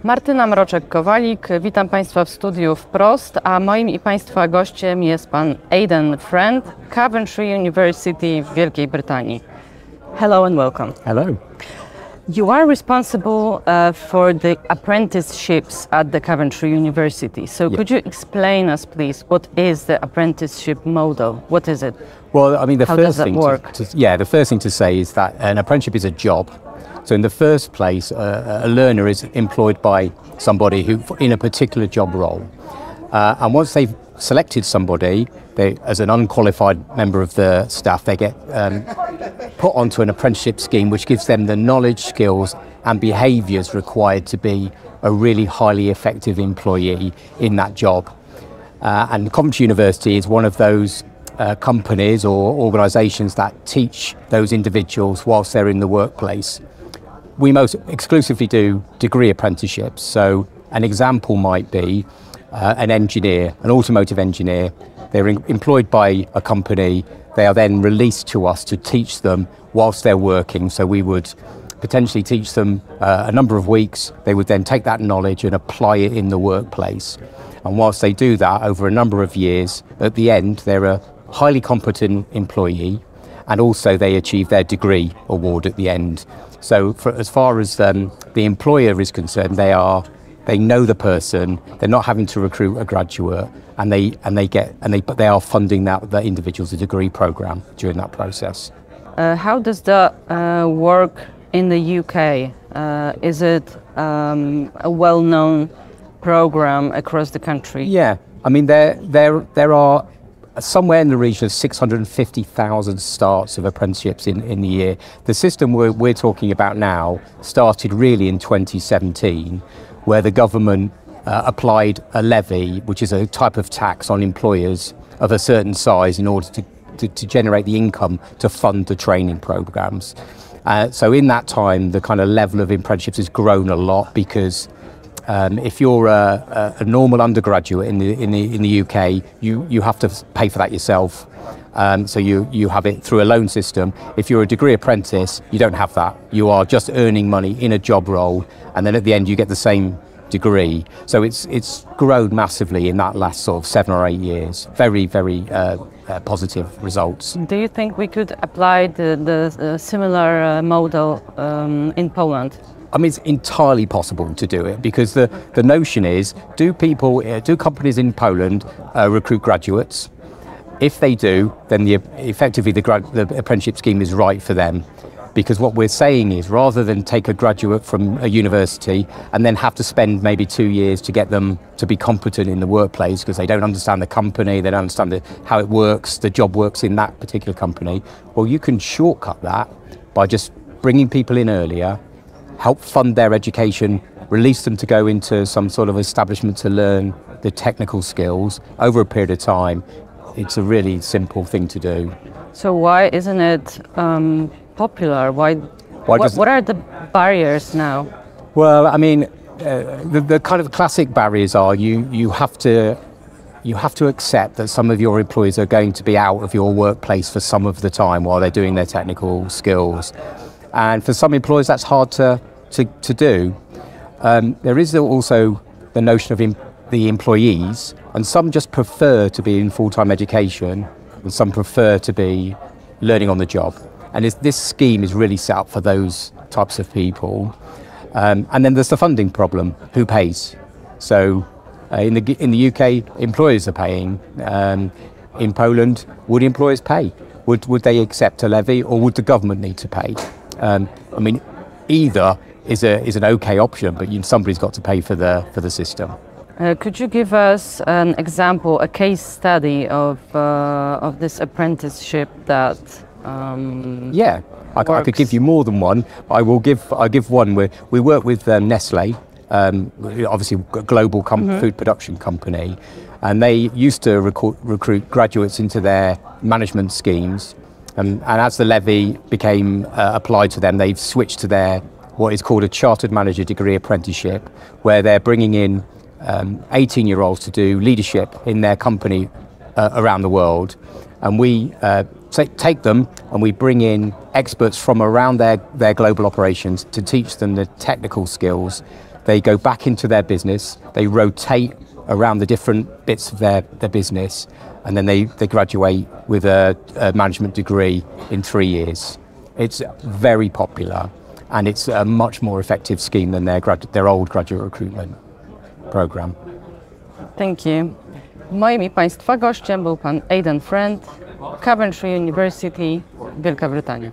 Martyna Mroczek-Kowalik, witam Państwa w studiu Wprost, a moim i Państwa gościem jest Pan Aidan Friend, Coventry University w Wielkiej Brytanii. Hello and welcome. Hello. You are responsible for the apprenticeships at the Coventry University. So could you explain us, please, what is the apprenticeship model? What is it? Well, I mean, How does that work? The first thing to say is that an apprenticeship is a job. So in the first place, a learner is employed by somebody who in a particular job role. And once they've selected somebody, they, as an unqualified member of the staff, they get put onto an apprenticeship scheme which gives them the knowledge, skills and behaviours required to be a really highly effective employee in that job. And Coventry University is one of those companies or organisations that teach those individuals whilst they're in the workplace. We most exclusively do degree apprenticeships. So an example might be an engineer, an automotive engineer. They're employed by a company. They are then released to us to teach them whilst they're working. So we would potentially teach them a number of weeks. They would then take that knowledge and apply it in the workplace. And whilst they do that over a number of years, at the end, they're a highly competent employee, and also they achieve their degree award at the end. So as far as the employer is concerned, they know the person. They're not having to recruit a graduate, and they are funding the individual's degree program during that process. How does that work in the UK? Is it a well-known program across the country? Yeah, I mean there are somewhere in the region of 650,000 starts of apprenticeships in the year. The system we're talking about now started really in 2017, where the government applied a levy, which is a type of tax on employers of a certain size in order to generate the income to fund the training programs. So in that time, the kind of level of apprenticeships has grown a lot, because if you're a normal undergraduate in the UK, you have to pay for that yourself. So you have it through a loan system. If you're a degree apprentice, you don't have that. You are just earning money in a job role, and then at the end you get the same degree. So it's grown massively in that last sort of 7 or 8 years. Very, very positive results. Do you think we could apply the similar model in Poland? I mean, it's entirely possible to do it, because the notion is, do companies in Poland recruit graduates? If they do, then effectively the apprenticeship scheme is right for them. Because what we're saying is, rather than take a graduate from a university and then have to spend maybe 2 years to get them to be competent in the workplace, because they don't understand the company, they don't understand how it works, the job works in that particular company, well, you can shortcut that by just bringing people in earlier, help fund their education, release them to go into some sort of establishment to learn the technical skills over a period of time. It's a really simple thing to do. So why isn't it popular? What are the barriers now? Well, I mean, the kind of classic barriers are you have to accept that some of your employees are going to be out of your workplace for some of the time while they're doing their technical skills. And for some employers, that's hard to do. There is also the notion of the employees, and some just prefer to be in full-time education, and some prefer to be learning on the job. And this scheme is really set up for those types of people. And then there's the funding problem. Who pays? So in the UK, employers are paying. In Poland, would employers pay? Would they accept a levy, or would the government need to pay? I mean, either is an okay option, but somebody's got to pay for the system. Could you give us an example, a case study of this apprenticeship that Yeah, I could give you more than one. I'll give one where we work with Nestle, obviously a global food production company, and they used to recruit graduates into their management schemes. And as the levy became applied to them, they've switched to their what is called a chartered manager degree apprenticeship, where they're bringing in 18-year-olds to do leadership in their company around the world. And we take them and we bring in experts from around their global operations to teach them the technical skills they go back into their business, they rotate around the different bits of their business, and then they graduate with a management degree in 3 years. It's very popular, and it's a much more effective scheme than their old graduate recruitment program. Thank you. Moim i Państwa gościem był pan Aidan Friend, Coventry University, Wielka Brytania.